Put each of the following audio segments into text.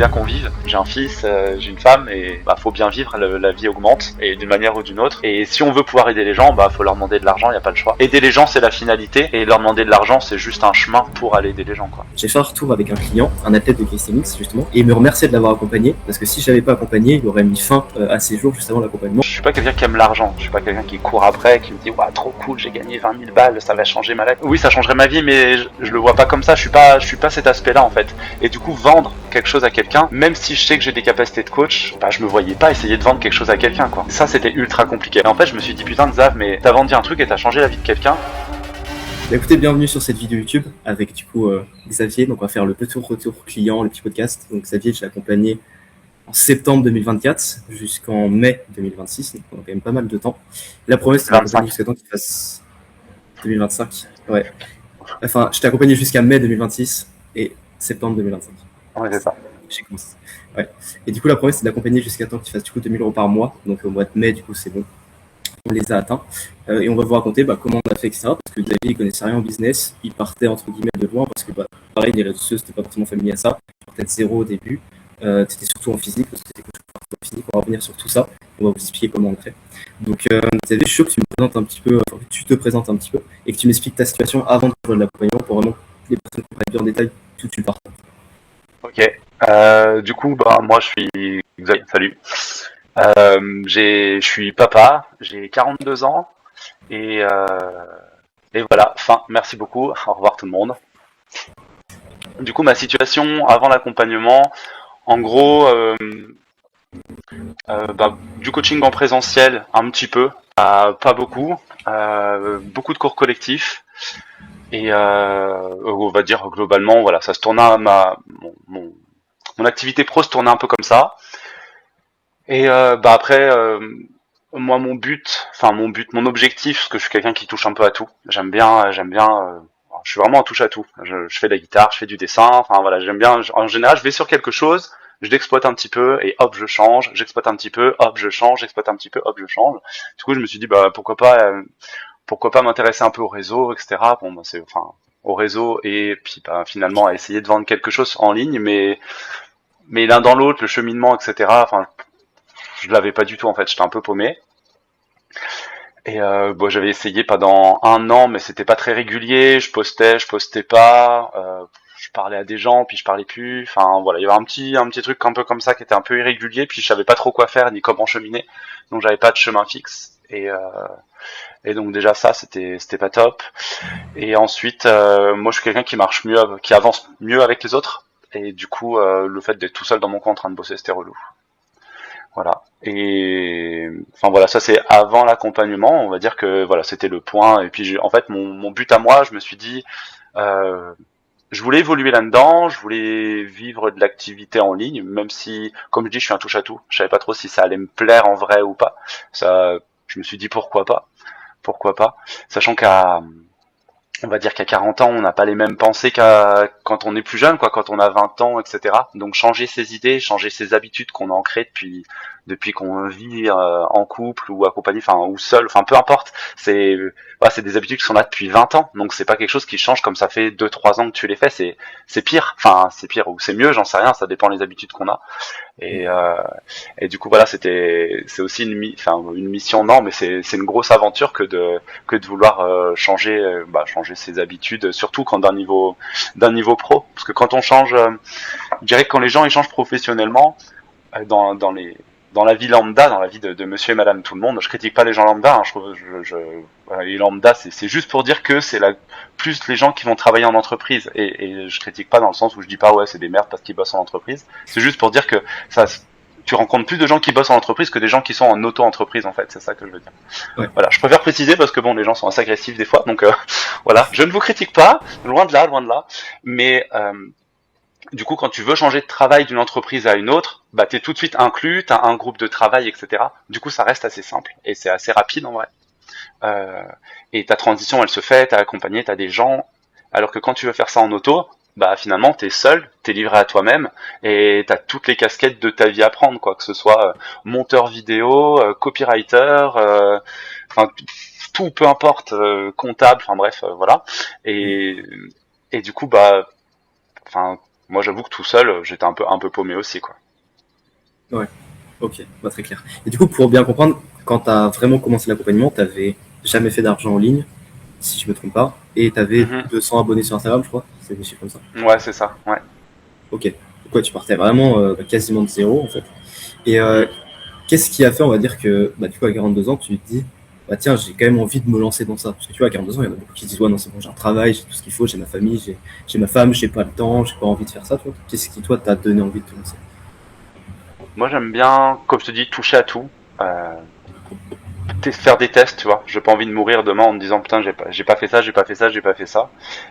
bien qu'on vive. J'ai un fils, j'ai une femme et bah faut bien vivre, la vie augmente et d'une manière ou d'une autre. Et si on veut pouvoir aider les gens, bah faut leur demander de l'argent, il y a pas le choix. Aider les gens c'est la finalité et leur demander de l'argent c'est juste un chemin pour aller aider les gens quoi. J'ai fait un retour avec un client, un athlète de calisthenics justement, et il me remerciait de l'avoir accompagné parce que si je l'avais pas accompagné, il aurait mis fin à ses jours juste avant l'accompagnement. Je suis pas quelqu'un qui aime l'argent, je suis pas quelqu'un qui court après, qui me dit ouais trop cool, j'ai gagné 20 000 balles, ça va changer ma life. Oui, ça changerait ma vie, mais je le vois pas comme ça. Je suis pas cet aspect-là en fait. Et du coup, vendre quelque chose à quelqu'un, même si je sais que j'ai des capacités de coach, bah je me voyais pas essayer de vendre quelque chose à quelqu'un quoi. Ça c'était ultra compliqué. Et en fait, je me suis dit putain de Xav, mais t'as vendu un truc et t'as changé la vie de quelqu'un. Bah, écoutez, bienvenue sur cette vidéo YouTube avec du coup Xavier. Donc on va faire le petit retour client, le petit podcast. Donc Xavier, je l'ai accompagné en septembre 2024 jusqu'en mai 2026, donc on a quand même pas mal de temps. La promesse, c'est d'accompagner jusqu'à temps qu'il fasse 2025. Ouais. Enfin, je t'ai accompagné jusqu'à mai 2026 et septembre 2025. Ouais, c'est ça. J'ai commencé. Ouais. Et du coup, la promesse, c'est d'accompagner jusqu'à temps qu'il fasse du coup 2000 € par mois. Donc au mois de mai, du coup, c'est bon. On les a atteints. Et on va vous raconter comment on a fait, etc. Parce que Xavier, il connaissait rien en business. Il partait entre guillemets de loin parce que pareil, les réseaux sociaux, c'était pas forcément familier à ça. Peut-être zéro au début. C'était surtout en physique, parce que c'était en physique. On va revenir sur tout ça. On va vous expliquer comment on le fait. Donc, Xavier, je suis sûr que tu me présentes un petit peu, que tu te présentes un petit peu et que tu m'expliques ta situation avant de rejoindre l'accompagnement pour vraiment que les personnes comprennent bien en détail tout tu pars. Ok. Du coup, bah moi je suis Xavier. Salut. Je suis papa. J'ai 42 ans et voilà. Fin. Merci beaucoup. Au revoir tout le monde. Du coup, ma situation avant l'accompagnement, en gros, du coaching en présentiel, un petit peu, pas beaucoup, beaucoup de cours collectifs, et on va dire globalement, voilà, ça se tournait à mon activité pro se tournait un peu comme ça. Et après, moi mon objectif, parce que je suis quelqu'un qui touche un peu à tout. J'aime bien. Je suis vraiment un touche à tout. Je fais de la guitare, je fais du dessin. Enfin voilà, j'aime bien. En général, je vais sur quelque chose, je l'exploite un petit peu et hop, je change. J'exploite un petit peu, hop, je change. J'exploite un petit peu, hop, je change. Du coup, je me suis dit pourquoi pas m'intéresser un peu au réseau, etc. Bon, bah, au réseau et puis finalement à essayer de vendre quelque chose en ligne, mais l'un dans l'autre, le cheminement, etc. Enfin, je l'avais pas du tout en fait. J'étais un peu paumé. Et j'avais essayé pendant 1 an, mais c'était pas très régulier. Je postais pas. Je parlais à des gens, puis je parlais plus. Enfin voilà, il y avait un petit truc un peu comme ça qui était un peu irrégulier. Puis je savais pas trop quoi faire ni comment cheminer, donc j'avais pas de chemin fixe. Et donc déjà ça, c'était pas top. Et ensuite, moi je suis quelqu'un qui marche mieux, qui avance mieux avec les autres. Et du coup, le fait d'être tout seul dans mon coin en train de bosser, c'était relou. Voilà. Et enfin voilà, ça c'est avant l'accompagnement. On va dire que voilà, c'était le point. Et puis en fait, mon but à moi, je me suis dit, euh, je voulais évoluer là-dedans. Je voulais vivre de l'activité en ligne, même si, comme je dis, je suis un touche à tout. Je savais pas trop si ça allait me plaire en vrai ou pas. Ça, je me suis dit pourquoi pas, sachant on va dire qu'à 40 ans, on n'a pas les mêmes pensées qu'à quand on est plus jeune, quoi, quand on a 20 ans, etc. Donc changer ses idées, changer ses habitudes qu'on a ancrées depuis qu'on vit en couple ou accompagné, enfin ou seul, enfin peu importe. C'est des habitudes qui sont là depuis 20 ans. Donc c'est pas quelque chose qui change comme ça fait 2-3 ans que tu les fais. C'est pire. Enfin c'est pire ou c'est mieux, j'en sais rien. Ça dépend des habitudes qu'on a. Et du coup voilà, c'est aussi une mission, non, mais c'est une grosse aventure que de vouloir changer ses habitudes, surtout quand d'un niveau pro, parce que quand on change, je dirais que quand les gens ils changent professionnellement, dans la vie lambda, dans la vie de monsieur et madame tout le monde, je critique pas les gens lambda, hein, les lambda c'est juste pour dire que plus les gens qui vont travailler en entreprise, et je critique pas dans le sens où je dis pas ouais c'est des merdes parce qu'ils bossent en entreprise, c'est juste pour dire que tu rencontres plus de gens qui bossent en entreprise que des gens qui sont en auto-entreprise en fait, c'est ça que je veux dire. Ouais. Voilà, je préfère préciser parce que bon les gens sont assez agressifs des fois, donc voilà, je ne vous critique pas, loin de là, mais du coup, quand tu veux changer de travail d'une entreprise à une autre, bah t'es tout de suite inclus, t'as un groupe de travail, etc. Du coup, ça reste assez simple et c'est assez rapide en vrai. Et ta transition, elle se fait, t'as accompagné, t'as des gens. Alors que quand tu veux faire ça en auto, bah finalement t'es seul, t'es livré à toi-même et t'as toutes les casquettes de ta vie à prendre, quoi, que ce soit monteur vidéo, copywriter, enfin tout, peu importe, comptable, enfin bref, voilà. Et du coup, bah, enfin moi j'avoue que tout seul, j'étais un peu paumé aussi, quoi. Ouais, ok, très clair. Et du coup, pour bien comprendre, quand tu as vraiment commencé l'accompagnement, tu n'avais jamais fait d'argent en ligne, si je me trompe pas, et tu avais Mhm. 200 abonnés sur Instagram, je crois, c'est des chiffres comme ça. Ouais, c'est ça, ouais. Ok, donc ouais, tu partais vraiment quasiment de zéro en fait. Et Mm. qu'est-ce qui a fait, on va dire que, du coup, à 42 ans, tu te dis, tiens, j'ai quand même envie de me lancer dans ça. Parce que tu vois, à 42 ans, il y en a beaucoup qui se disent, ouais, non, c'est bon, j'ai un travail, j'ai tout ce qu'il faut, j'ai ma famille, j'ai ma femme, j'ai pas le temps, j'ai pas envie de faire ça, tu vois. Qu'est-ce qui, toi, t'a donné envie de te lancer? Moi j'aime bien, comme je te dis, toucher à tout. Euh, Faire des tests, tu vois. J'ai pas envie de mourir demain en me disant putain j'ai pas fait ça, j'ai pas fait ça, j'ai pas fait ça.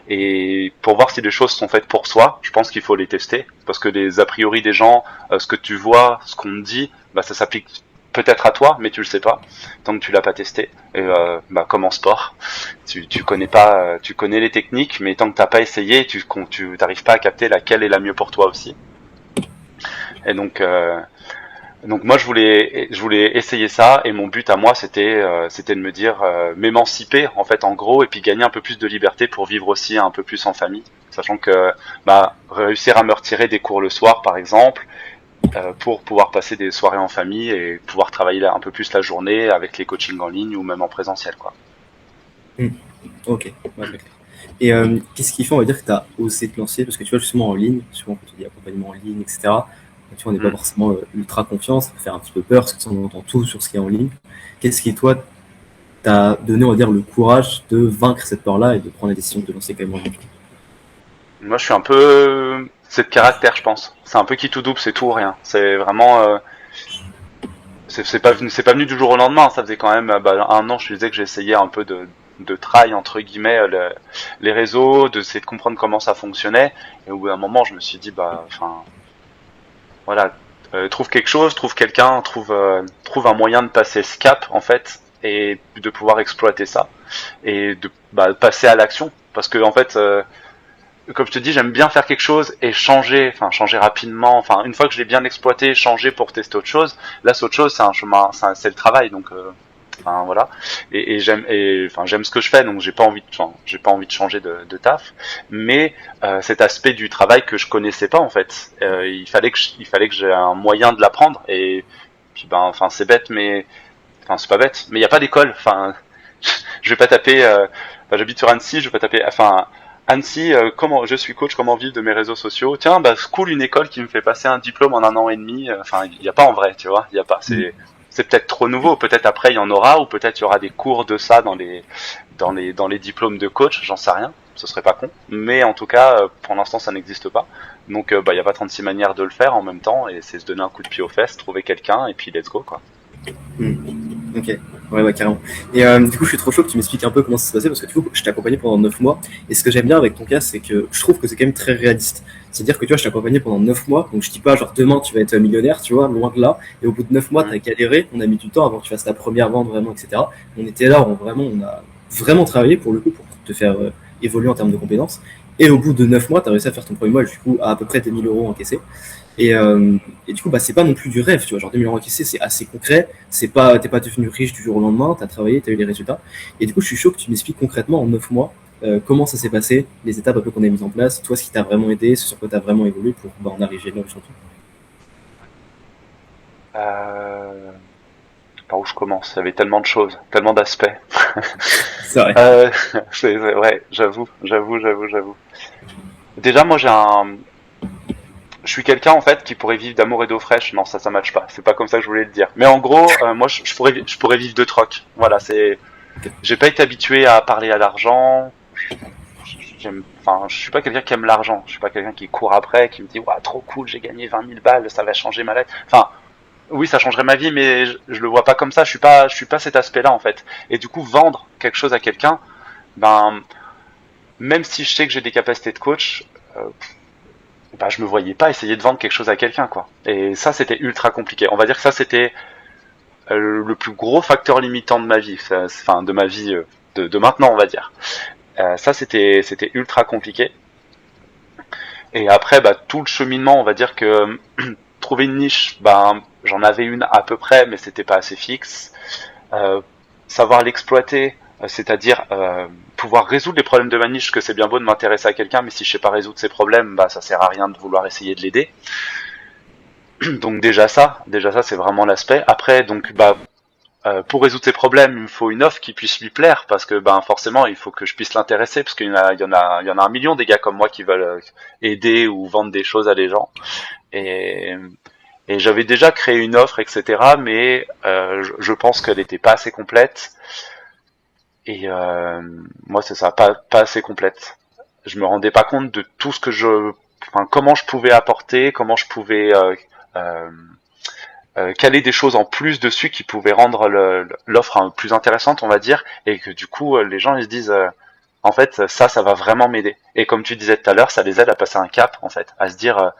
Et pour voir si les choses sont faites pour soi, je pense qu'il faut les tester parce que les a priori des gens, ce que tu vois, ce qu'on te dit, bah ça s'applique peut-être à toi, mais tu le sais pas tant que tu l'as pas testé. Et comme en sport, tu connais pas, tu connais les techniques, mais tant que t'as pas essayé, tu t'arrives pas à capter laquelle est la mieux pour toi aussi. Et donc moi je voulais essayer ça et mon but à moi c'était de me dire m'émanciper en fait en gros et puis gagner un peu plus de liberté pour vivre aussi un peu plus en famille, sachant que réussir à me retirer des cours le soir par exemple pour pouvoir passer des soirées en famille et pouvoir travailler un peu plus la journée avec les coachings en ligne ou même en présentiel quoi. Hmm. Ok, très clair. Et qu'est-ce qui fait, on va dire, que tu as osé te lancer? Parce que tu vois, justement, en ligne, souvent quand on dit accompagnement en ligne, etc., tu vois, on n'est pas Mm. forcément ultra confiant, ça peut faire un petit peu peur, parce qu'on entend tout sur ce qui est en ligne. Qu'est-ce qui, toi, t'a donné, on va dire, le courage de vaincre cette peur-là et de prendre la décision de te lancer quand même en ligne? Moi je suis un peu c'est de caractère je pense, c'est un peu qui tout double c'est tout ou rien, c'est vraiment c'est pas venu du jour au lendemain, ça faisait quand même 1 an, je te disais que j'essayais un peu de try entre guillemets les réseaux, d'essayer de comprendre comment ça fonctionnait et au bout d'un moment je me suis dit enfin voilà, trouve quelque chose, trouve quelqu'un, trouve un moyen de passer ce cap en fait et de pouvoir exploiter ça et de passer à l'action parce que en fait comme je te dis, j'aime bien faire quelque chose et changer rapidement. Enfin, une fois que je l'ai bien exploité, changer pour tester autre chose. Là, c'est autre chose, c'est un chemin, c'est le travail, donc, enfin voilà. J'aime ce que je fais, donc j'ai pas envie de changer de taf. Mais cet aspect du travail que je connaissais pas en fait, il fallait que j'ai un moyen de l'apprendre. Et puis enfin c'est bête, mais enfin c'est pas bête, mais il y a pas d'école. Enfin, je vais pas taper. J'habite sur Annecy, je vais pas taper. Enfin, Annecy, comment je suis coach, comment vivre de mes réseaux sociaux. Tiens, cool une école qui me fait passer un diplôme en 1 an et demi. Enfin, il y a pas en vrai, tu vois. Il y a pas. C'est peut-être trop nouveau. Peut-être après il y en aura, ou peut-être il y aura des cours de ça dans les diplômes de coach. J'en sais rien. Ce serait pas con. Mais en tout cas, pour l'instant, ça n'existe pas. Donc, il y a pas 36 manières de le faire en même temps, et c'est se donner un coup de pied aux fesses, trouver quelqu'un, et puis let's go quoi. Hmm. Ok, ouais, carrément. Et du coup, je suis trop chaud que tu m'expliques un peu comment ça s'est passé parce que du coup, je t'ai accompagné pendant 9 mois. Et ce que j'aime bien avec ton cas, c'est que je trouve que c'est quand même très réaliste. C'est-à-dire que tu vois, je t'ai accompagné pendant 9 mois. Donc, je dis pas genre demain tu vas être millionnaire, tu vois, loin de là. Et au bout de 9 mois, Mm. t'as galéré. On a mis du temps avant que tu fasses ta première vente vraiment, etc. On était là, on a vraiment travaillé pour le coup pour te faire évoluer en termes de compétences. Et au bout de 9 mois, t'as réussi à faire ton premier mois, du coup, à peu près tes 1000 € encaissés. Et, et du coup, c'est pas non plus du rêve, tu vois. Genre 2000 € encaissés, c'est assez concret. T'es pas devenu riche du jour au lendemain. T'as travaillé, t'as eu les résultats. Et du coup, je suis chaud que tu m'expliques concrètement en 9 mois comment ça s'est passé, les étapes un peu qu'on a mises en place, toi, ce qui t'a vraiment aidé, ce sur quoi t'as vraiment évolué pour en arriver là aujourd'hui. Euh, Par où je commence? Il y avait tellement de choses, tellement d'aspects. C'est vrai. Euh, ouais, j'avoue. Déjà, je suis quelqu'un en fait qui pourrait vivre d'amour et d'eau fraîche. Non, ça matche pas. C'est pas comme ça que je voulais le dire. Mais en gros, moi, je pourrais vivre de troc. Voilà, j'ai pas été habitué à parler à l'argent. Enfin, je suis pas quelqu'un qui aime l'argent. Je suis pas quelqu'un qui court après, qui me dit, waouh, trop cool, j'ai gagné 20 000 balles, ça va changer ma life. Enfin, oui, ça changerait ma vie, mais je le vois pas comme ça. Je suis pas cet aspect-là en fait. Et du coup, vendre quelque chose à quelqu'un, ben, même si je sais que j'ai des capacités de coach, je me voyais pas essayer de vendre quelque chose à quelqu'un, quoi. Et ça, c'était ultra compliqué. On va dire que ça, c'était le plus gros facteur limitant de ma vie, enfin de ma vie de maintenant, on va dire. Ça, c'était ultra compliqué. Et après, tout le cheminement, on va dire que trouver une niche, j'en avais une à peu près, mais c'était pas assez fixe. Euh, Savoir l'exploiter, c'est-à-dire pouvoir résoudre les problèmes de ma niche, que c'est bien beau de m'intéresser à quelqu'un, mais si je sais pas résoudre ses problèmes, bah ça sert à rien de vouloir essayer de l'aider. Donc déjà ça c'est vraiment l'aspect. Après donc pour résoudre ses problèmes, il me faut une offre qui puisse lui plaire, parce que forcément il faut que je puisse l'intéresser, parce qu'il y en a un million des gars comme moi qui veulent aider ou vendre des choses à des gens. Et et j'avais déjà créé une offre, etc. Mais je pense qu'elle n'était pas assez complète. Et moi, c'est ça, pas assez complète. Je me rendais pas compte de tout ce que comment je pouvais apporter, comment je pouvais euh, caler des choses en plus dessus qui pouvaient rendre l'offre plus intéressante, on va dire, et que du coup, les gens ils se disent, en fait, ça va vraiment m'aider. Et comme tu disais tout à l'heure, ça les aide à passer un cap, en fait, à se dire,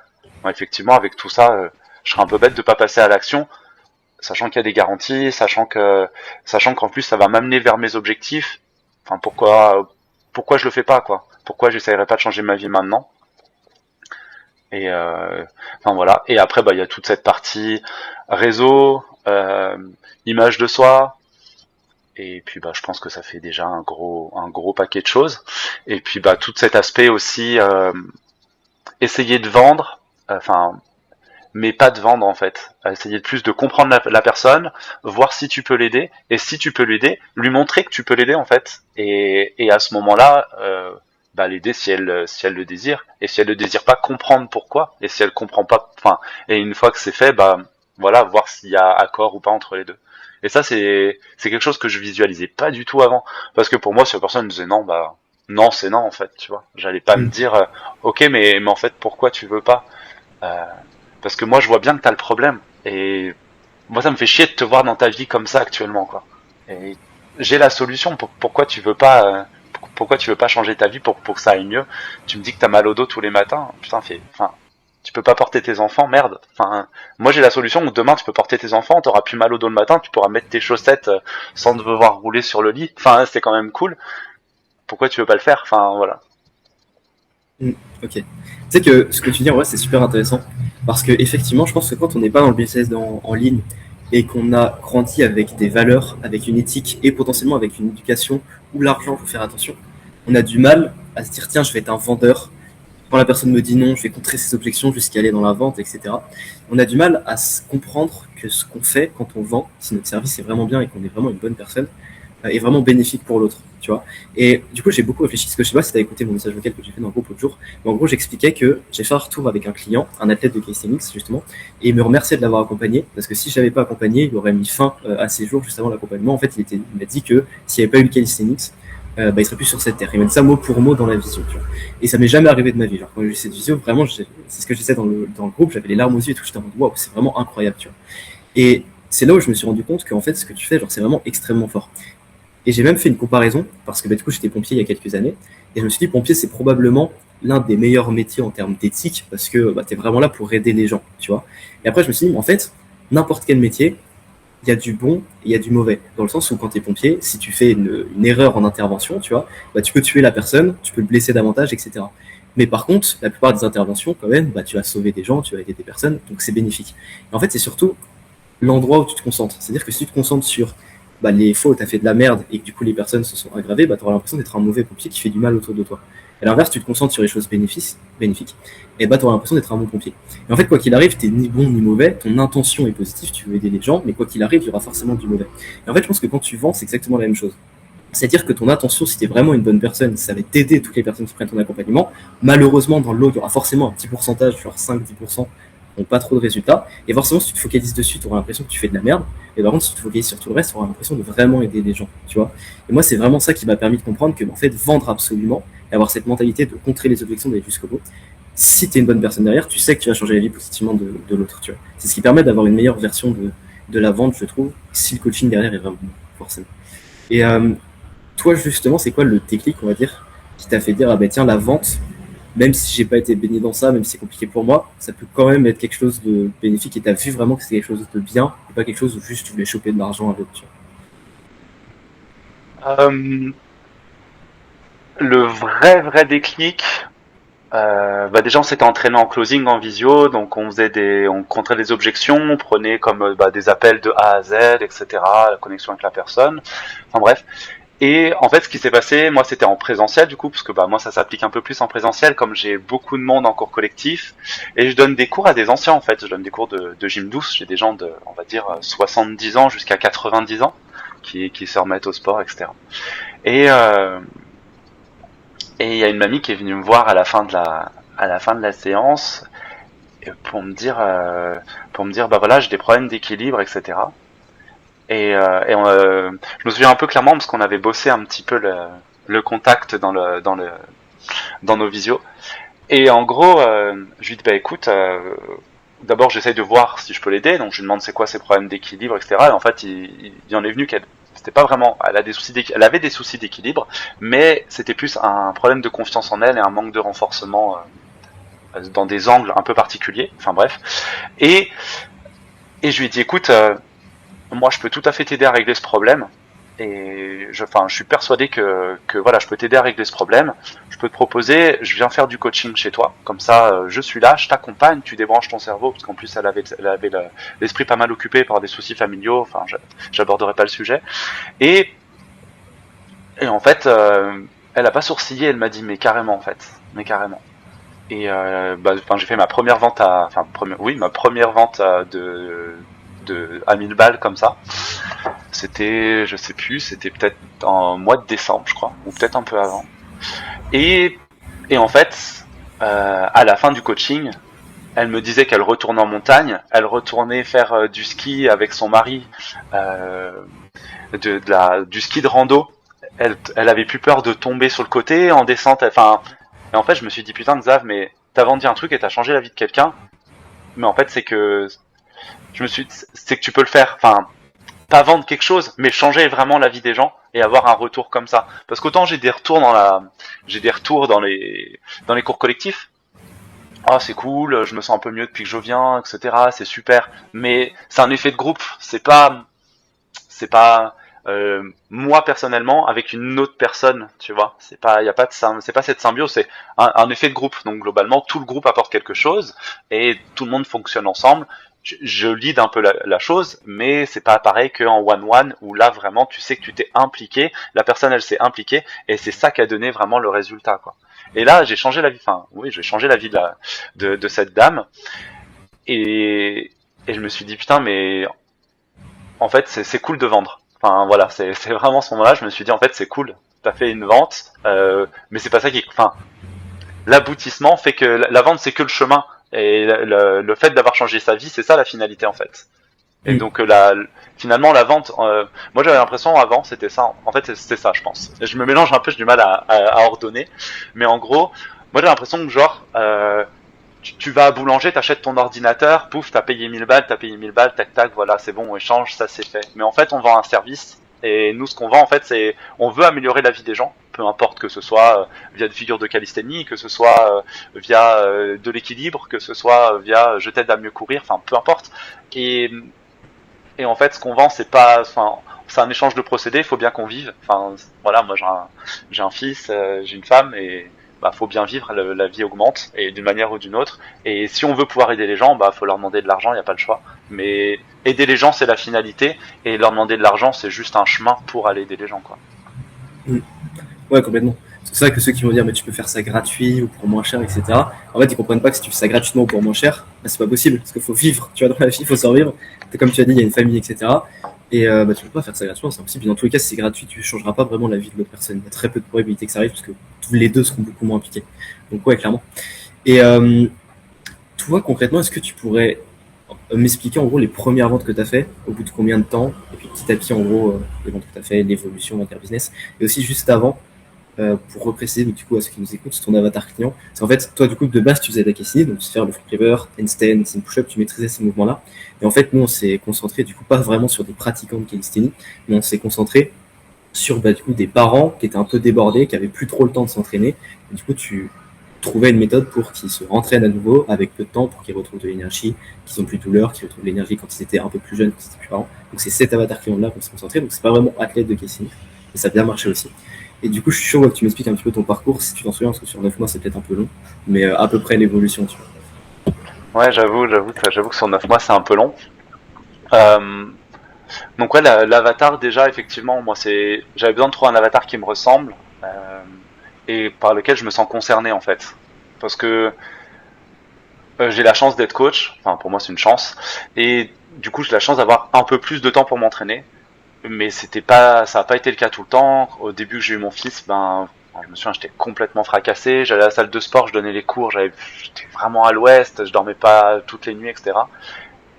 ouais, effectivement, avec tout ça, je serais un peu bête de pas passer à l'action, sachant qu'il y a des garanties, sachant qu'en plus ça va m'amener vers mes objectifs. Enfin, pourquoi je le fais pas, quoi? Pourquoi j'essayerais pas de changer ma vie maintenant? Et enfin voilà. Et après, il y a toute cette partie réseau, image de soi. Et puis je pense que ça fait déjà un gros paquet de choses. Et puis tout cet aspect aussi, essayer de vendre. Enfin, mais pas de vendre en fait. Essayer de plus de comprendre la personne, voir si tu peux l'aider, et si tu peux l'aider, lui montrer que tu peux l'aider en fait. Et à ce moment-là, l'aider si elle le désire, et si elle le désire pas, comprendre pourquoi, et si elle comprend pas, enfin, et une fois que c'est fait, voilà, voir s'il y a accord ou pas entre les deux. Et ça c'est quelque chose que je visualisais pas du tout avant, parce que pour moi si la personne disait non, non c'est non en fait, tu vois. J'allais pas me dire ok mais en fait pourquoi tu veux pas, euh, parce que moi je vois bien que t'as le problème, et moi ça me fait chier de te voir dans ta vie comme ça actuellement, quoi. Et j'ai la solution. Pourquoi tu veux pas changer ta vie pour que ça aille mieux? Tu me dis que t'as mal au dos tous les matins, putain, tu peux pas porter tes enfants, merde. Enfin, moi j'ai la solution où demain tu peux porter tes enfants, t'auras plus mal au dos le matin, tu pourras mettre tes chaussettes sans devoir rouler sur le lit. Enfin, c'est quand même cool. Pourquoi tu veux pas le faire? Enfin, voilà. Ok. Tu sais que ce que tu dis, en vrai, c'est super intéressant. Parce que, effectivement, je pense que quand on n'est pas dans le business en ligne et qu'on a grandi avec des valeurs, avec une éthique et potentiellement avec une éducation où l'argent, faut faire attention, on a du mal à se dire, tiens, je vais être un vendeur. Quand la personne me dit non, je vais contrer ses objections jusqu'à aller dans la vente, etc. On a du mal à se comprendre que ce qu'on fait quand on vend, si notre service est vraiment bien et qu'on est vraiment une bonne personne, est vraiment bénéfique pour l'autre, tu vois. Et du coup, j'ai beaucoup réfléchi, parce que je sais pas si tu as écouté mon message vocal que j'ai fait dans le groupe l'autre jour, mais en gros, j'expliquais que j'ai fait un retour avec un client, un athlète de calisthenics, justement, et il me remerciait de l'avoir accompagné, parce que si je l'avais pas accompagné, il aurait mis fin à ses jours juste avant l'accompagnement. En fait, il m'a dit que s'il n'y avait pas eu le calisthenics, il serait plus sur cette terre. Il m'a dit ça mot pour mot dans la vision, tu vois. Et ça m'est jamais arrivé de ma vie. Genre, quand j'ai eu cette vision, vraiment, c'est ce que je disais dans le groupe, j'avais les larmes aux yeux et tout, j'étais en mode, waouh, c'est vraiment incroyable, tu vois. Et c'est là où je me suis rendu compte qu'en fait, ce que tu fais, genre, c'est vraiment extrêmement fort. Et j'ai même fait une comparaison, parce que du coup, j'étais pompier il y a quelques années, et je me suis dit, pompier, c'est probablement l'un des meilleurs métiers en termes d'éthique, parce que tu es vraiment là pour aider les gens, tu vois. Et après, je me suis dit, en fait, n'importe quel métier, il y a du bon et il y a du mauvais. Dans le sens où quand tu es pompier, si tu fais une erreur en intervention, tu vois, tu peux tuer la personne, tu peux le blesser davantage, etc. Mais par contre, la plupart des interventions, quand même, tu vas sauver des gens, tu vas aider des personnes, donc c'est bénéfique. Et en fait, c'est surtout l'endroit où tu te concentres. C'est-à-dire que si tu te concentres sur les fois où tu as fait de la merde et que du coup les personnes se sont aggravées, tu auras l'impression d'être un mauvais pompier qui fait du mal autour de toi. À l'inverse, tu te concentres sur les choses bénéfiques, et tu auras l'impression d'être un bon pompier. Et en fait, quoi qu'il arrive, tu n'es ni bon ni mauvais, ton intention est positive, tu veux aider les gens, mais quoi qu'il arrive, il y aura forcément du mauvais. Et en fait, je pense que quand tu vends, c'est exactement la même chose. C'est-à-dire que ton intention, si tu es vraiment une bonne personne, ça va t'aider toutes les personnes qui prennent ton accompagnement. Malheureusement, dans le lot, il y aura forcément un petit pourcentage, genre 5-10%, qui n'ont pas trop de résultats. Et forcément, si tu te focalises dessus, tu auras l'impression que tu fais de la merde. Et par contre, si tu te focalises sur tout le reste, tu auras l'impression de vraiment aider les gens, tu vois. Et moi, c'est vraiment ça qui m'a permis de comprendre que, en fait, vendre absolument, et avoir cette mentalité de contrer les objections, d'aller jusqu'au bout. Si tu es une bonne personne derrière, tu sais que tu vas changer la vie positivement de l'autre, tu vois. C'est ce qui permet d'avoir une meilleure version de la vente, je trouve, si le coaching derrière est vraiment bon, forcément. Et toi, justement, c'est quoi le déclic, on va dire, qui t'a fait dire, ah ben tiens, la vente, même si j'ai pas été baigné dans ça, même si c'est compliqué pour moi, ça peut quand même être quelque chose de bénéfique et t'as vu vraiment que c'est quelque chose de bien et pas quelque chose où juste tu voulais choper de l'argent avec, tu Euh, le vrai déclic, déjà on s'était entraîné en closing en visio, donc on contrait des objections, on prenait comme des appels de A à Z, etc., la connexion avec la personne, enfin bref. Et en fait, ce qui s'est passé, moi, c'était en présentiel du coup, parce que bah moi, ça s'applique un peu plus en présentiel, comme j'ai beaucoup de monde en cours collectif, et je donne des cours à des anciens en fait. Je donne des cours de gym douce. J'ai des gens de, on va dire, 70 ans jusqu'à 90 ans qui se remettent au sport, etc. Et et il y a une mamie qui est venue me voir à la fin de la séance pour me dire bah voilà, j'ai des problèmes d'équilibre, etc. Je me souviens un peu clairement parce qu'on avait bossé un petit peu le contact dans nos visios. Et en gros, je lui dis bah écoute, d'abord j'essaye de voir si je peux l'aider, donc je lui demande c'est quoi ses problèmes d'équilibre, etc. Et en fait, il en est venu qu'elle c'était pas vraiment, elle avait des soucis d'équilibre, mais c'était plus un problème de confiance en elle et un manque de renforcement dans des angles un peu particuliers. Enfin bref. Et et je lui ai dit écoute, moi je peux tout à fait t'aider à régler ce problème. Et je suis persuadé que voilà, je peux t'aider à régler ce problème. Je peux te proposer, je viens faire du coaching chez toi. Comme ça, je suis là, je t'accompagne, tu débranches ton cerveau, parce qu'en plus, elle avait l'esprit pas mal occupé par des soucis familiaux. Enfin, j'aborderai pas le sujet. Et, et en fait, elle a pas sourcillé, elle m'a dit, mais carrément, en fait. Mais carrément. Et j'ai fait ma première vente ma première vente à 1000 balles comme ça. C'était, je sais plus, c'était peut-être en mois de décembre, je crois, ou peut-être un peu avant. Et, et en fait, à la fin du coaching, elle me disait qu'elle retournait en montagne, elle retournait faire du ski avec son mari, du ski de rando. Elle avait plus peur de tomber sur le côté en descente. Enfin, et en fait, je me suis dit putain, Xav, mais t'as vendu un truc et t'as changé la vie de quelqu'un. Mais en fait, c'est que c'est que tu peux le faire. Enfin, pas vendre quelque chose, mais changer vraiment la vie des gens et avoir un retour comme ça. Parce qu'autant j'ai des retours dans les cours collectifs. Ah, c'est cool, je me sens un peu mieux depuis que je viens, etc. C'est super. Mais c'est un effet de groupe. C'est pas moi personnellement avec une autre personne, tu vois. C'est pas cette symbiose, c'est un effet de groupe. Donc globalement, tout le groupe apporte quelque chose et tout le monde fonctionne ensemble. Je lead un peu la chose, mais c'est pas pareil qu'en one-one où là vraiment tu sais que tu t'es impliqué, la personne elle s'est impliquée et c'est ça qui a donné vraiment le résultat quoi. Et là j'ai changé la vie, j'ai changé la vie de cette dame et je me suis dit putain mais en fait c'est cool de vendre. Enfin voilà, c'est vraiment ce moment-là je me suis dit en fait c'est cool, t'as fait une vente, mais c'est pas ça qui, l'aboutissement fait que la vente c'est que le chemin. Et le fait d'avoir changé sa vie, c'est ça la finalité en fait. Et donc finalement la vente, moi j'avais l'impression avant c'était ça. En fait c'était ça je pense. Je me mélange un peu, j'ai du mal à ordonner. Mais en gros, moi j'ai l'impression que genre tu vas à boulanger, t'achètes ton ordinateur, pouf, t'as payé 1000 balles, tac tac, voilà c'est bon, on échange, ça c'est fait. Mais en fait on vend un service. Et nous, ce qu'on vend, en fait, c'est, on veut améliorer la vie des gens, peu importe que ce soit via des figures de calisthénie, que ce soit via de l'équilibre, que ce soit via je t'aide à mieux courir, enfin, peu importe. Et, et en fait, ce qu'on vend, c'est pas, c'est un échange de procédés. Il faut bien qu'on vive. Enfin, voilà, moi, j'ai un fils, j'ai une femme, et bah, faut bien vivre. La vie augmente, et d'une manière ou d'une autre. Et si on veut pouvoir aider les gens, bah, faut leur demander de l'argent. Il y a pas le choix. Mais aider les gens, c'est la finalité, et leur demander de l'argent, c'est juste un chemin pour aller aider les gens, quoi. Ouais, complètement. C'est ça que ceux qui vont dire mais tu peux faire ça gratuit ou pour moins cher, etc. En fait, ils comprennent pas que si tu fais ça gratuitement ou pour moins cher, bah, c'est pas possible parce qu'il faut vivre. Tu vois, dans la vie, il faut survivre. Comme tu as dit, il y a une famille, etc. Et tu peux pas faire ça gratuitement, c'est impossible. Et dans tous les cas, si c'est gratuit, tu changeras pas vraiment la vie de l'autre personne. Il y a très peu de probabilités que ça arrive parce que tous les deux seront beaucoup moins impliqués. Donc ouais, clairement. Et toi, concrètement, est-ce que tu pourrais m'expliquer en gros les premières ventes que tu as fait, au bout de combien de temps, et puis petit à petit en gros les ventes que tu as fait, l'évolution dans ton business, et aussi juste avant, pour repréciser du coup à ceux qui nous écoutent, ton avatar client. C'est en fait, toi du coup de base tu faisais de la calisthénie, donc tu faire le flip lever, handstand, sim push-up, tu maîtrisais ces mouvements-là. Et en fait, nous on s'est concentré du coup pas vraiment sur des pratiquants de calisthénie, mais on s'est concentré sur du coup des parents qui étaient un peu débordés, qui avaient plus trop le temps de s'entraîner. Et du coup, tu trouvais une méthode pour qu'ils se rentraînent à nouveau avec peu de temps, pour qu'ils retrouvent de l'énergie, qu'ils ont plus de douleur, qu'ils retrouvent de l'énergie quand ils étaient un peu plus jeunes, quand ils étaient plus parents. Donc c'est cet avatar client-là qu'on s'est concentré. Donc c'est pas vraiment athlète de calisthénie, mais ça a bien marché aussi. Et du coup, je suis chaud que tu m'expliques un petit peu ton parcours, si tu t'en souviens, parce que sur 9 mois, c'est peut-être un peu long, mais à peu près l'évolution, tu vois. Ouais, j'avoue que sur 9 mois, c'est un peu long. Donc ouais, l'avatar déjà effectivement, moi j'avais besoin de trouver un avatar qui me ressemble et par lequel je me sens concerné en fait, parce que j'ai la chance d'être coach, enfin pour moi c'est une chance, et du coup j'ai la chance d'avoir un peu plus de temps pour m'entraîner, mais ça a pas été le cas tout le temps. Au début que j'ai eu mon fils, je me souviens, j'étais complètement fracassé, j'allais à la salle de sport, je donnais les cours, j'étais vraiment à l'ouest, je dormais pas toutes les nuits, etc.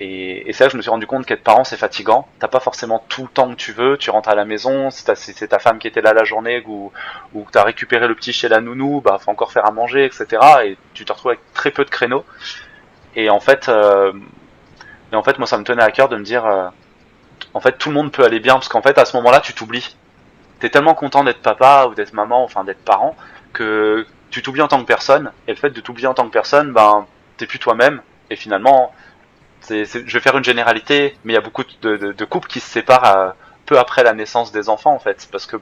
Et c'est là que je me suis rendu compte qu'être parent c'est fatigant. T'as pas forcément tout le temps que tu veux. Tu rentres à la maison, si c'est ta femme qui était là la journée ou que t'as récupéré le petit chez la nounou, faut encore faire à manger, etc. Et tu te retrouves avec très peu de créneaux. Et en fait, moi ça me tenait à cœur de me dire, en fait tout le monde peut aller bien parce qu'en fait à ce moment-là tu t'oublies. T'es tellement content d'être papa ou d'être maman, enfin d'être parent, que tu t'oublies en tant que personne. Et le fait de t'oublier en tant que personne, t'es plus toi-même. Et finalement je vais faire une généralité, mais il y a beaucoup de couples qui se séparent peu après la naissance des enfants en fait, parce que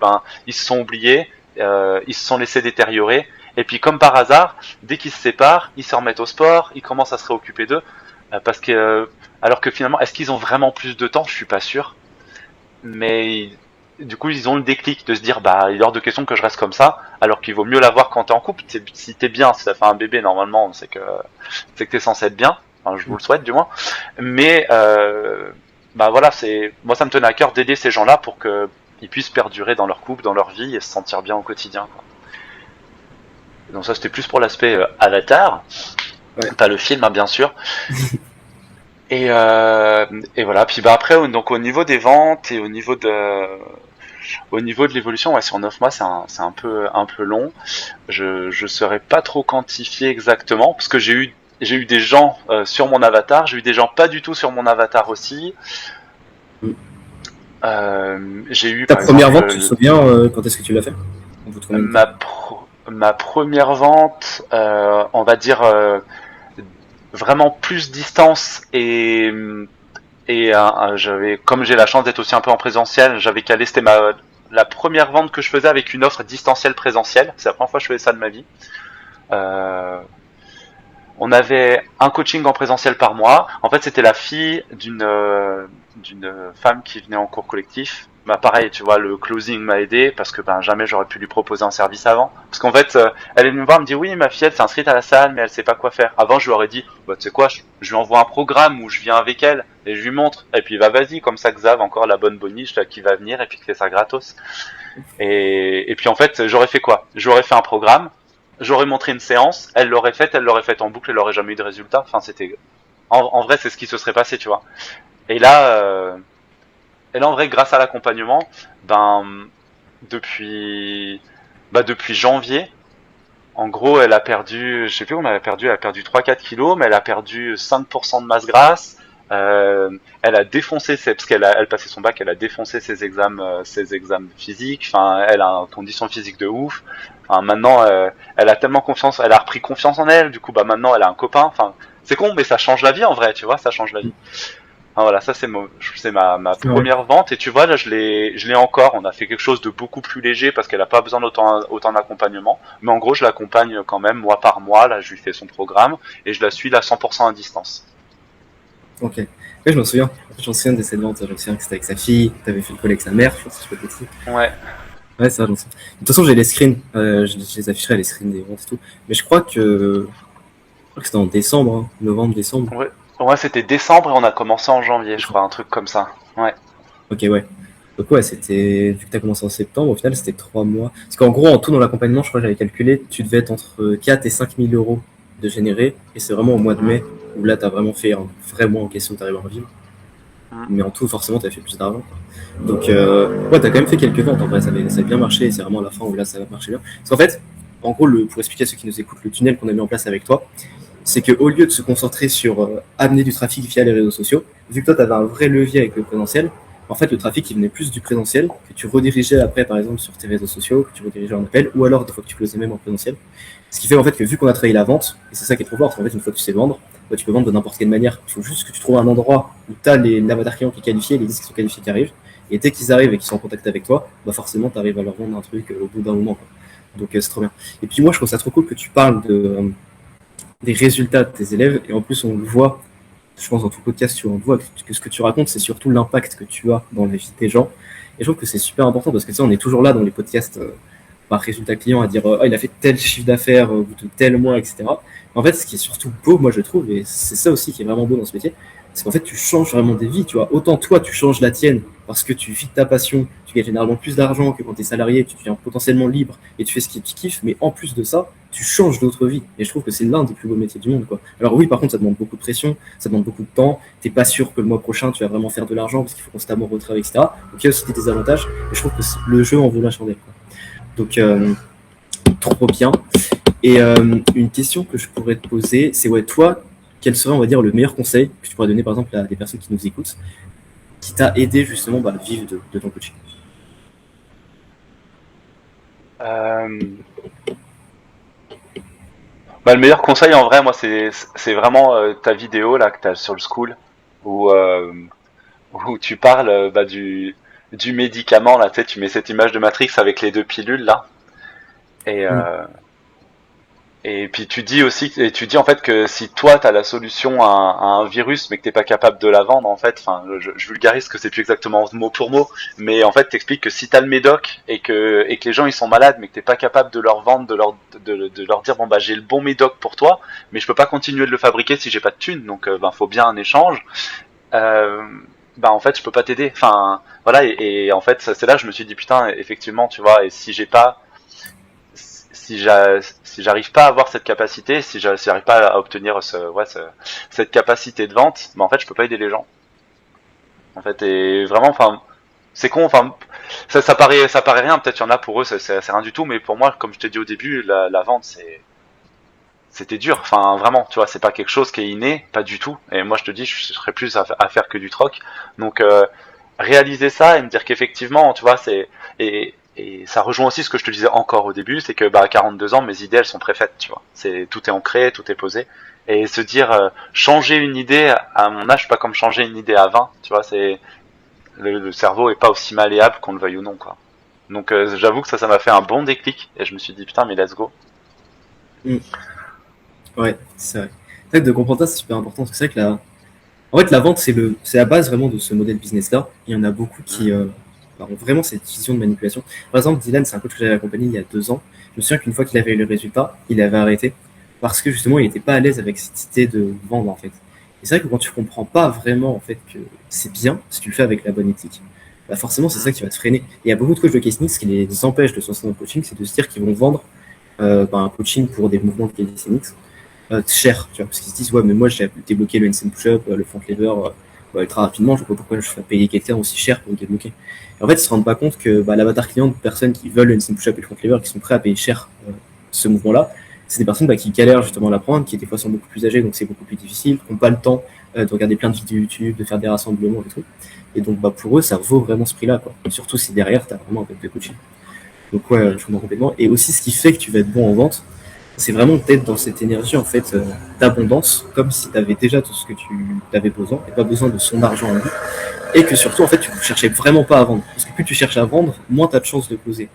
ils se sont oubliés, ils se sont laissés détériorer, et puis comme par hasard, dès qu'ils se séparent, ils se remettent au sport, ils commencent à se réoccuper d'eux, parce que alors que finalement, est-ce qu'ils ont vraiment plus de temps? Je suis pas sûr, mais du coup ils ont le déclic de se dire il est hors de question que je reste comme ça, alors qu'il vaut mieux l'avoir quand t'es en couple. Si t'es bien, si t'as fait un bébé normalement, c'est que t'es censé être bien. Enfin, je vous le souhaite du moins, mais voilà, moi ça me tenait à cœur d'aider ces gens-là pour qu'ils puissent perdurer dans leur couple, dans leur vie et se sentir bien au quotidien, quoi. Donc ça c'était plus pour l'aspect Avatar, pas le film bien sûr. et voilà, puis après donc au niveau des ventes et au niveau de l'évolution, sur 9 mois c'est un peu long. Je saurais pas trop quantifier exactement parce que j'ai eu des gens sur mon avatar, j'ai eu des gens pas du tout sur mon avatar aussi. J'ai eu ta première vente, tu te souviens quand est-ce que tu l'as fait? Ma première vente, on va dire vraiment plus distance et comme j'ai la chance d'être aussi un peu en présentiel, j'avais calé, c'était la première vente que je faisais avec une offre distancielle présentielle. C'est la première fois que je faisais ça de ma vie. On avait un coaching en présentiel par mois. En fait, c'était la fille d'une femme qui venait en cours collectif. Pareil, tu vois, le closing m'a aidé parce que jamais j'aurais pu lui proposer un service avant. Parce qu'en fait, elle est venue me voir, elle me dit oui, ma fille, elle s'est inscrite à la salle, mais elle sait pas quoi faire. Avant, je lui aurais dit, tu sais quoi, je lui envoie un programme où je viens avec elle et je lui montre. Et puis vas-y, comme ça, Xav, encore la bonne boniche là, qui va venir et puis qui fait ça gratos. Et puis en fait, j'aurais fait quoi? J'aurais fait un programme. J'aurais montré une séance, elle l'aurait faite en boucle, elle aurait jamais eu de résultat. Enfin, c'était en vrai, c'est ce qui se serait passé, tu vois. Et là, en vrai, grâce à l'accompagnement, depuis janvier, en gros, elle a perdu, je sais plus où elle a perdu 3-4 kilos, mais elle a perdu 5% de masse grasse. Elle a défoncé parce elle passait son bac, elle a défoncé ses examens physiques. Enfin, elle a une condition physique de ouf. Enfin, maintenant, elle a tellement confiance, elle a repris confiance en elle. Du coup, maintenant, elle a un copain. Enfin, c'est con, mais ça change la vie en vrai, tu vois, ça change la vie. Enfin, voilà, ça c'est ma première vente. Et tu vois, là, je l'ai encore. On a fait quelque chose de beaucoup plus léger parce qu'elle a pas besoin autant d'accompagnement. Mais en gros, je l'accompagne quand même mois par mois. Là, je lui fais son programme et je la suis là 100% à distance. Ok. Oui, je m'en souviens. Je me souviens de cette vente. Je me souviens que c'était avec sa fille. Tu avais fait le call avec sa mère, je pense que je peux te dire. Ouais. Ouais, c'est vrai, je m'en souviens. De toute façon, j'ai les screens. Je les afficherai, les screens des ventes et tout. Mais je crois que c'était en décembre, novembre, décembre. Ouais, c'était décembre et on a commencé en janvier, je crois, un truc comme ça. Ouais. Ok, ouais. Donc ouais, vu que tu as commencé en septembre, au final, c'était 3 mois. Parce qu'en gros, en tout, dans l'accompagnement, je crois que j'avais calculé, tu devais être entre 4 et 5 000 euros de générer. Et c'est vraiment au mois de mai où là, tu as vraiment fait un vrai mois en question, tu arrives à en vivre. Mais en tout, forcément, tu as fait plus d'argent. Donc, ouais, tu as quand même fait quelques ventes. En vrai, ça a bien marché. Et c'est vraiment à la fin où là, ça va marcher bien. Parce qu'en fait, en gros, pour expliquer à ceux qui nous écoutent, le tunnel qu'on a mis en place avec toi, c'est qu'au lieu de se concentrer sur amener du trafic via les réseaux sociaux, vu que toi, tu avais un vrai levier avec le présentiel, en fait, le trafic, il venait plus du présentiel, que tu redirigeais après, par exemple, sur tes réseaux sociaux, que tu redirigeais en appel, ou alors des fois que tu closais même en présentiel. Ce qui fait en fait que vu qu'on a travaillé la vente, et c'est ça qui est trop fort, en fait, une fois que tu sais vendre, tu peux vendre de n'importe quelle manière. Il faut juste que tu trouves un endroit où tu as l'avatar client qui est qualifié, les listes qui sont qualifiés qui arrivent, et dès qu'ils arrivent et qu'ils sont en contact avec toi, forcément, tu arrives à leur vendre un truc au bout d'un moment, quoi. Donc, c'est trop bien. Et puis moi, je trouve ça trop cool que tu parles des résultats de tes élèves, et en plus, on le voit je pense dans tout podcast, tu vois que ce que tu racontes, c'est surtout l'impact que tu as dans la vie des gens. Et je trouve que c'est super important parce que tu sais, on est toujours là dans les podcasts par résultat client à dire oh, il a fait tel chiffre d'affaires au bout de tel mois, etc. En fait, ce qui est surtout beau, moi je trouve, et c'est ça aussi qui est vraiment beau dans ce métier, c'est qu'en fait tu changes vraiment des vies, tu vois. Autant toi tu changes la tienne parce que tu vis de ta passion, tu gagnes généralement plus d'argent que quand tu es salarié, tu deviens potentiellement libre et tu fais ce qui tu kiffes, mais en plus de ça, tu changes d'autres vies. Et je trouve que c'est l'un des plus beaux métiers du monde, quoi. Alors oui, par contre, ça demande beaucoup de pression, ça demande beaucoup de temps, t'es pas sûr que le mois prochain tu vas vraiment faire de l'argent parce qu'il faut constamment retravailler, etc. Donc il y a aussi des désavantages, mais je trouve que le jeu en vaut la chandelle, quoi. Donc trop bien. Et une question que je pourrais te poser, c'est ouais, toi, quel serait, on va dire, le meilleur conseil que tu pourrais donner, par exemple, à des personnes qui nous écoutent, qui t'a aidé justement à vivre de ton coaching? Euh, Bah, le meilleur conseil en vrai, moi, c'est vraiment ta vidéo là que t'as sur le school où où tu parles du médicament là. Tu sais, tu mets cette image de Matrix avec les deux pilules là et Mm. et puis tu dis aussi, et tu dis en fait que si toi t'as la solution à un virus mais que t'es pas capable de la vendre en fait, enfin je vulgarise que c'est plus exactement mot pour mot, mais en fait t'expliques que si t'as le médoc et que les gens ils sont malades mais que t'es pas capable de leur vendre, de leur dire bon bah j'ai le bon médoc pour toi, mais je peux pas continuer de le fabriquer si j'ai pas de thunes, donc ben faut bien un échange. Euh, bah en fait je peux pas t'aider. Enfin voilà et en fait c'est là que je me suis dit putain effectivement tu vois et si j'ai pas si j'arrive pas à avoir cette capacité, si j'arrive pas à obtenir cette capacité de vente, bah en fait je peux pas aider les gens. En fait et vraiment enfin c'est con enfin ça paraît rien peut-être il y en a pour eux c'est rien du tout mais pour moi comme je t'ai dit au début la vente c'était dur enfin vraiment tu vois c'est pas quelque chose qui est inné pas du tout et moi je te dis je serais plus à faire que du troc donc réaliser ça et me dire qu'effectivement tu vois et ça rejoint aussi ce que je te disais encore au début c'est que bah à 42 ans mes idées elles sont préfaites tu vois c'est tout est ancré tout est posé et se dire changer une idée à mon âge pas comme changer une idée à 20 tu vois c'est le cerveau est pas aussi malléable qu'on le veuille ou non quoi donc j'avoue que ça m'a fait un bon déclic et je me suis dit putain mais let's go. Mm. Ouais, c'est vrai. En fait, de comprendre ça, c'est super important parce que c'est vrai que en fait, la vente, c'est la base vraiment de ce modèle business-là. Il y en a beaucoup qui bah, ont vraiment cette vision de manipulation. Par exemple, Dylan, c'est un coach que j'avais accompagné il y a 2 ans. Je me souviens qu'une fois qu'il avait eu le résultat, il avait arrêté parce que justement, il n'était pas à l'aise avec cette idée de vendre en fait. Et c'est vrai que quand tu comprends pas vraiment en fait que c'est bien si tu le fais avec la bonne éthique, bah forcément, c'est ça qui va te freiner. Et il y a beaucoup de coachs de calisthenics ce qui les empêche de se lancer dans le coaching, c'est de se dire qu'ils vont vendre bah, un coaching pour des mouvements de calisthenics cher, tu vois, parce qu'ils se disent ouais mais moi j'ai débloqué le handstand push-up, le front lever ultra rapidement, je vois pas pourquoi je fais payer quelqu'un aussi cher pour le débloquer. Et en fait ils se rendent pas compte que bah, l'avatar client de personnes qui veulent le handstand push-up et le front lever, qui sont prêts à payer cher ce mouvement-là, c'est des personnes bah, qui galèrent justement à l'apprendre, qui des fois sont beaucoup plus âgées donc c'est beaucoup plus difficile, qui n'ont pas le temps de regarder plein de vidéos YouTube, de faire des rassemblements et tout. Et donc bah, pour eux ça vaut vraiment ce prix-là, quoi. Surtout si derrière tu as vraiment un peu de coaching. Donc ouais, je comprends complètement. Et aussi ce qui fait que tu vas être bon en vente, c'est vraiment d'être dans cette énergie en fait d'abondance, comme si tu avais déjà tout ce que tu avais besoin et pas besoin de son argent en lui. Et que surtout en fait tu ne cherchais vraiment pas à vendre. Parce que plus tu cherches à vendre, moins tu as de chances de closer.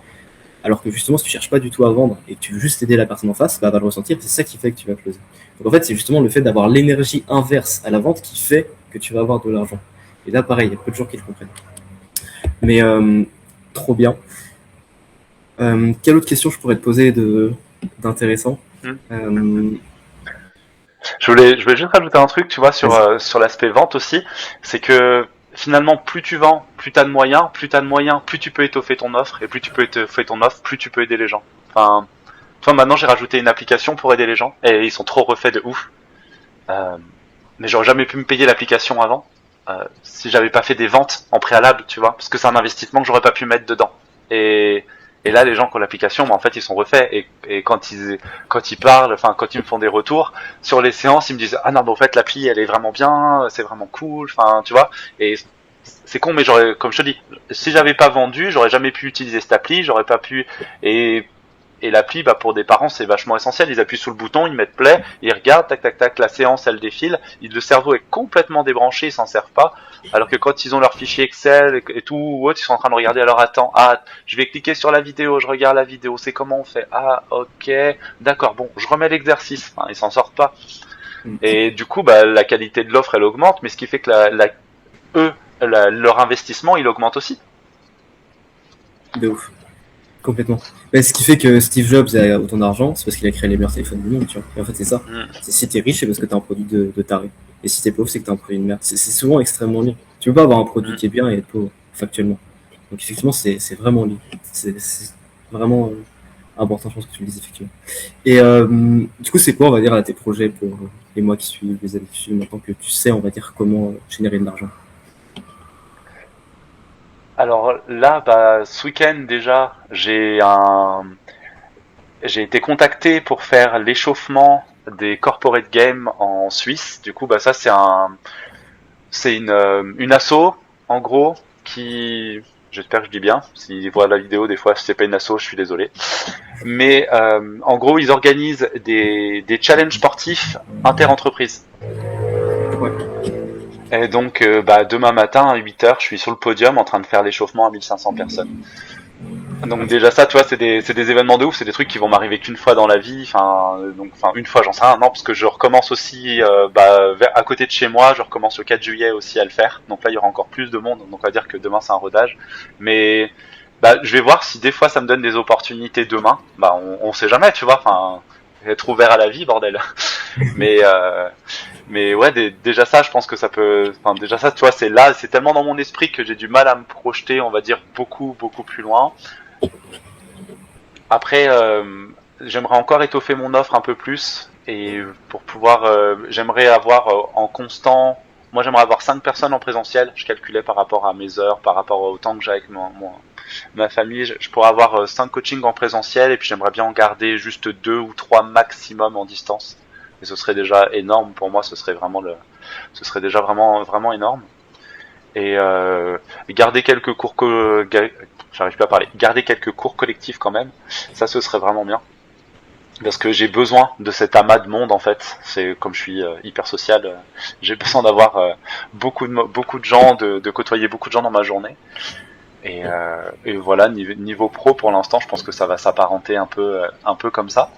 Alors que justement si tu cherches pas du tout à vendre et que tu veux juste aider la personne en face, bah, elle va le ressentir, c'est ça qui fait que tu vas closer. Donc en fait c'est justement le fait d'avoir l'énergie inverse à la vente qui fait que tu vas avoir de l'argent. Et là pareil, il y a peu de gens qui le comprennent. Mais trop bien. Quelle autre question je pourrais te poser d'intéressant? Hmm. euh, Je voulais juste rajouter un truc, tu vois, sur l'aspect vente aussi, c'est que finalement, plus tu vends, plus t'as de moyens, plus tu peux étoffer ton offre, et plus tu peux étoffer ton offre, plus tu peux aider les gens. Enfin, toi maintenant j'ai rajouté une application pour aider les gens, et ils sont trop refaits de ouf. Euh, mais j'aurais jamais pu me payer l'application avant, si j'avais pas fait des ventes en préalable, tu vois, parce que c'est un investissement que j'aurais pas pu mettre dedans. Et et là, les gens qui ont l'application, bah, en fait, ils sont refaits. Et quand ils parlent, enfin, quand ils me font des retours sur les séances, ils me disent ah non, bah, en fait, l'appli, elle est vraiment bien, c'est vraiment cool, enfin, tu vois. Et c'est con, mais j'aurais, comme je te dis, si j'avais pas vendu, j'aurais jamais pu utiliser cette appli, j'aurais pas pu. Et et l'appli, bah, pour des parents, c'est vachement essentiel. Ils appuient sur le bouton, ils mettent play, ils regardent, tac, tac, tac, la séance, elle défile. Le cerveau est complètement débranché, ils s'en servent pas. Alors que quand ils ont leur fichier Excel et tout, ou autre, ils sont en train de regarder, alors attends, ah, je vais cliquer sur la vidéo, je regarde la vidéo, c'est comment on fait. Ah, ok, d'accord, bon, je remets l'exercice. Enfin, ils s'en sortent pas. Mm. Et du coup, la qualité de l'offre, elle augmente, mais ce qui fait que leur investissement, il augmente aussi. De ouf. Complètement. Mais ce qui fait que Steve Jobs a autant d'argent, c'est parce qu'il a créé les meilleurs téléphones du monde, tu vois. Et en fait, c'est ça. Mm. Si t'es riche, c'est parce que t'as un produit de taré. Et si t'es pauvre, c'est que t'as un produit de merde. C'est souvent extrêmement lié. Tu peux pas avoir un produit Mm. qui est bien et être pauvre, factuellement. Donc, effectivement, c'est vraiment lié. C'est vraiment important, je pense que tu le dis, effectivement. Et du coup, c'est quoi, on va dire, là, tes projets pour les mois qui suivent, les années qui suivent, maintenant que tu sais, on va dire, comment générer de l'argent? Alors là, ce week-end déjà, j'ai été contacté pour faire l'échauffement des corporate games en Suisse. Du coup, ça c'est une asso en gros qui, j'espère que je dis bien. S'ils voient la vidéo, des fois, si c'est pas une asso, je suis désolé. Mais en gros, ils organisent des challenges sportifs inter-entreprises. Ouais. Et donc, demain matin à 8h, je suis sur le podium en train de faire l'échauffement à 1500 personnes. Donc déjà ça, tu vois, c'est des événements de ouf, c'est des trucs qui vont m'arriver qu'une fois dans la vie, enfin une fois, j'en sais rien, non, parce que je recommence aussi à côté de chez moi, je recommence le 4 juillet aussi à le faire. Donc là, il y aura encore plus de monde, donc on va dire que demain c'est un rodage. Mais je vais voir si des fois ça me donne des opportunités demain. On sait jamais, tu vois, enfin être ouvert à la vie, bordel. Mais ouais, déjà ça, je pense que ça peut. Enfin, déjà ça, tu vois, c'est là, c'est tellement dans mon esprit que j'ai du mal à me projeter, on va dire, beaucoup plus loin. Après, j'aimerais encore étoffer mon offre un peu plus et pour pouvoir, j'aimerais avoir en constant. Moi, j'aimerais avoir 5 personnes en présentiel. Je calculais par rapport à mes heures, par rapport au temps que j'ai avec ma famille. Je pourrais avoir 5 coachings en présentiel et puis j'aimerais bien en garder juste 2 ou 3 maximum en distance. Et ce serait déjà énorme pour moi. Ce serait déjà vraiment énorme. Et garder quelques cours j'arrive pas à parler. Garder quelques cours collectifs quand même. Ça, ce serait vraiment bien. Parce que j'ai besoin de cet amas de monde en fait. C'est comme je suis hyper social, j'ai besoin d'avoir beaucoup de gens, de côtoyer beaucoup de gens dans ma journée. Et voilà, niveau pro pour l'instant, je pense que ça va s'apparenter un peu comme ça.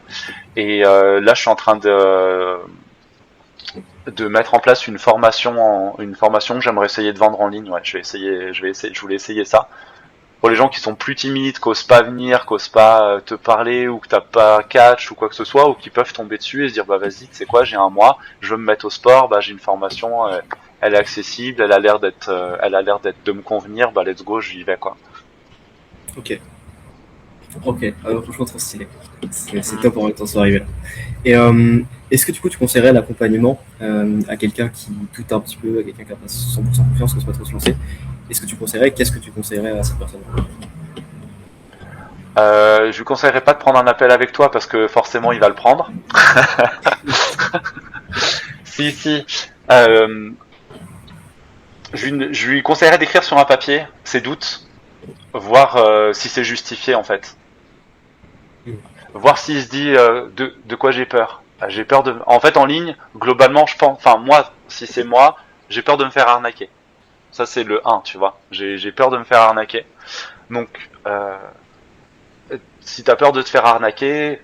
Et là, je suis en train de mettre en place une formation que j'aimerais essayer de vendre en ligne. Ouais, je voulais essayer ça. Pour les gens qui sont plus timides, qui osent pas venir, qui osent pas te parler, ou que t'as pas catch ou quoi que ce soit, ou qui peuvent tomber dessus et se dire vas-y, tu sais quoi, j'ai un mois, je veux me mettre au sport, j'ai une formation, elle est accessible, elle a l'air d'être de me convenir, let's go, j'y vais quoi. Ok. Ok, alors franchement trop stylé. C'est top en même temps, ça arriver là. Et est-ce que du coup tu conseillerais l'accompagnement à quelqu'un qui doute un petit peu, à quelqu'un qui n'a pas 100% confiance, qui ne sait pas trop se lancer? Qu'est-ce que tu conseillerais à cette personne? Je lui conseillerais pas de prendre un appel avec toi parce que forcément il va le prendre. Si. Je lui conseillerais d'écrire sur un papier ses doutes, voir si c'est justifié en fait. Voir s'il se dit de quoi j'ai peur. J'ai peur de. En fait, en ligne, globalement, je pense. Enfin, moi, si c'est moi, j'ai peur de me faire arnaquer. Ça, c'est le 1, tu vois. J'ai peur de me faire arnaquer. Donc, si t'as peur de te faire arnaquer,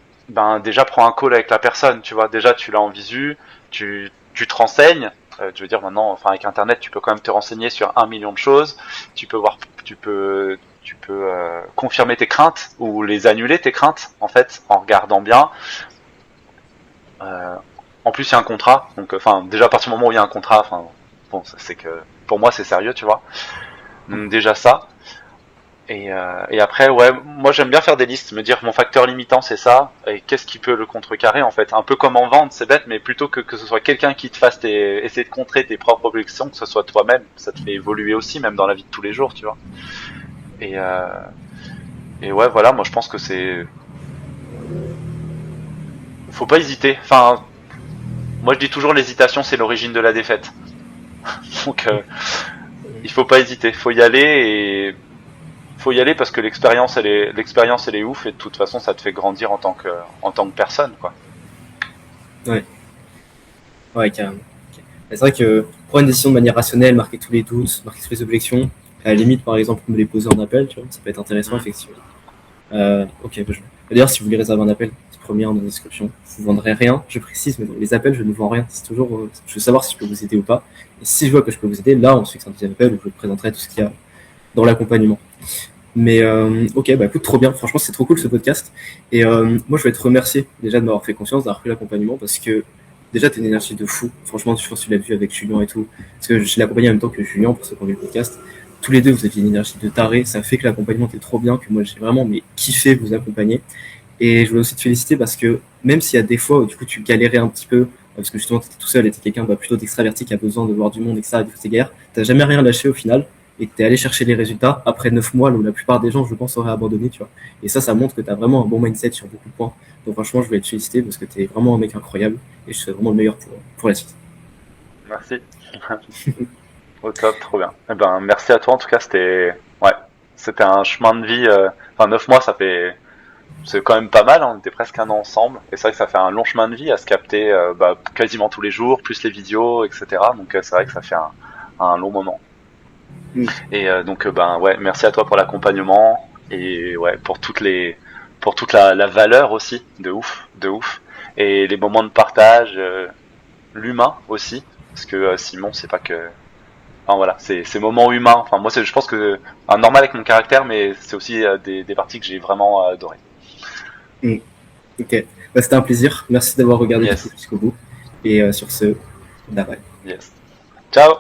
déjà prends un call avec la personne, tu vois. Déjà, tu l'as en visu, tu te renseignes. Je veux dire, maintenant, enfin, avec Internet, tu peux quand même te renseigner sur 1 million de choses. Tu peux confirmer tes craintes ou les annuler tes craintes en fait en regardant bien. En plus il y a un contrat, donc déjà à partir du moment où il y a un contrat, c'est que pour moi c'est sérieux, tu vois. Donc déjà ça. Et après ouais, moi j'aime bien faire des listes, me dire mon facteur limitant c'est ça et qu'est-ce qui peut le contrecarrer en fait. Un peu comme en vente, c'est bête, mais plutôt que ce soit quelqu'un qui te fasse essayer de contrer tes propres objections, que ce soit toi-même, ça te fait évoluer aussi même dans la vie de tous les jours, tu vois. Et ouais, voilà, moi je pense que faut pas hésiter. Enfin, moi je dis toujours l'hésitation c'est l'origine de la défaite. Donc il faut pas hésiter, faut y aller parce que l'expérience elle est ouf et de toute façon ça te fait grandir en tant que personne quoi. Ouais, carrément. Ok. C'est vrai que prendre une décision de manière rationnelle, marquer tous les doutes, marquer toutes les objections, à la limite, par exemple, me les poser en appel, tu vois, ça peut être intéressant, effectivement. Ok, D'ailleurs, si vous voulez réserver un appel, c'est première dans la description. Je ne vendrai rien, je précise, mais dans les appels, je ne vends rien. C'est toujours, je veux savoir si je peux vous aider ou pas. Et si je vois que je peux vous aider, là, on se fixe un deuxième appel où je vous présenterai tout ce qu'il y a dans l'accompagnement. Mais ok, bah écoute, trop bien. Franchement, c'est trop cool ce podcast. Et moi, je vais te remercier déjà de m'avoir fait confiance, d'avoir pris l'accompagnement, parce que déjà, tu as une énergie de fou. Franchement, je pense que tu l'as vu avec Julien et tout. Parce que je l'ai accompagné en même temps que Julien pour ce premier podcast. Tous les deux, vous aviez une énergie de taré. Ça fait que l'accompagnement était trop bien, que moi, j'ai vraiment kiffé vous accompagner. Et je voulais aussi te féliciter parce que même s'il y a des fois où du coup tu galérais un petit peu, parce que justement tu étais tout seul et tu es quelqu'un plutôt d'extraverti qui a besoin de voir du monde, etc., et tu galères, tu jamais rien lâché au final et tu es allé chercher les résultats après 9 mois, là où la plupart des gens, je pense, auraient abandonné, tu vois. Et ça montre que tu as vraiment un bon mindset sur beaucoup de points. Donc franchement, je voulais te féliciter parce que tu es vraiment un mec incroyable et je suis vraiment le meilleur pour la suite. Merci. Au top, trop bien. Eh ben, merci à toi en tout cas, c'était un chemin de vie. Enfin, 9 mois, c'est quand même pas mal. On était presque un an ensemble, et c'est vrai que ça fait un long chemin de vie à se capter quasiment tous les jours, plus les vidéos, etc. Donc c'est vrai que ça fait un long moment. Et donc ouais, merci à toi pour l'accompagnement et ouais pour toute la valeur aussi, de ouf, et les moments de partage, l'humain aussi, parce que Simon, c'est pas que, enfin voilà, c'est ces moments humains. Enfin moi, je pense que normal avec mon caractère, mais c'est aussi des parties que j'ai vraiment adorées. Ok, bah, c'était un plaisir. Merci d'avoir regardé Yes, jusqu'au bout. Et sur ce, bye bye. yes. Ciao.